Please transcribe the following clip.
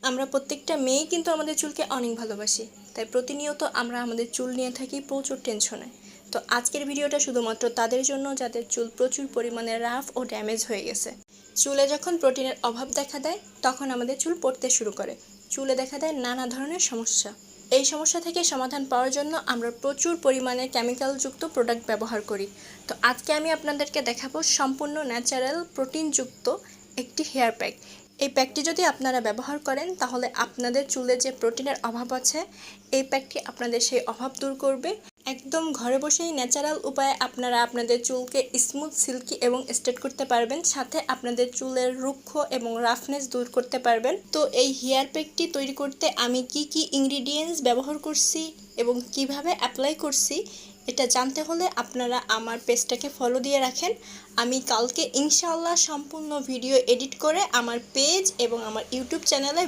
আমরা প্রত্যেকটা মেয়েই কিন্তু আমাদের চুলকে অনেক ভালোবাসি, তাই প্রতিনিয়ত আমরা আমাদের চুল নিয়ে থাকি প্রচুর টেনশনে। তো আজকের ভিডিওটা শুধুমাত্র তাদের জন্য যাদের চুল প্রচুর পরিমাণে রাফ ও ড্যামেজ হয়ে গেছে। চুলে যখন প্রোটিনের অভাব দেখা দেয় তখন আমাদের চুল পড়তে শুরু করে, চুলে দেখা দেয় নানা ধরনের সমস্যা। এই সমস্যা থেকে সমাধান পাওয়ার জন্য আমরা প্রচুর পরিমাণে কেমিক্যালযুক্ত প্রোডাক্ট ব্যবহার করি। তো আজকে আমি আপনাদেরকে দেখাবো সম্পূর্ণ ন্যাচারাল প্রোটিনযুক্ত একটি হেয়ার প্যাক। এই প্যাকটি যদি আপনারা ব্যবহার করেন তাহলে আপনাদের চুলে যে প্রোটিনের অভাব আছে এই প্যাকটি আপনাদের সেই অভাব দূর করবে। একদম ঘরে বসেই ন্যাচারাল উপায়ে আপনারা আপনাদের চুলকে স্মুথ, সিল্কি এবং স্ট্রেট করতে পারবেন, সাথে আপনাদের চুলের রুক্ষ এবং রাফনেস দূর করতে পারবেন। তো এই হেয়ার প্যাকটি তৈরি করতে আমি কি ইনগ্রিডিয়েন্টস ব্যবহার করছি এবং কিভাবে অ্যাপ্লাই করছি এটা জানতে হলে আপনারা আমার পেজটাকে ফলো দিয়ে রাখেন। আমি কালকে ইনশাআল্লাহ সম্পূর্ণ ভিডিও এডিট করে আমার পেজ এবং আমার ইউটিউব চ্যানেলে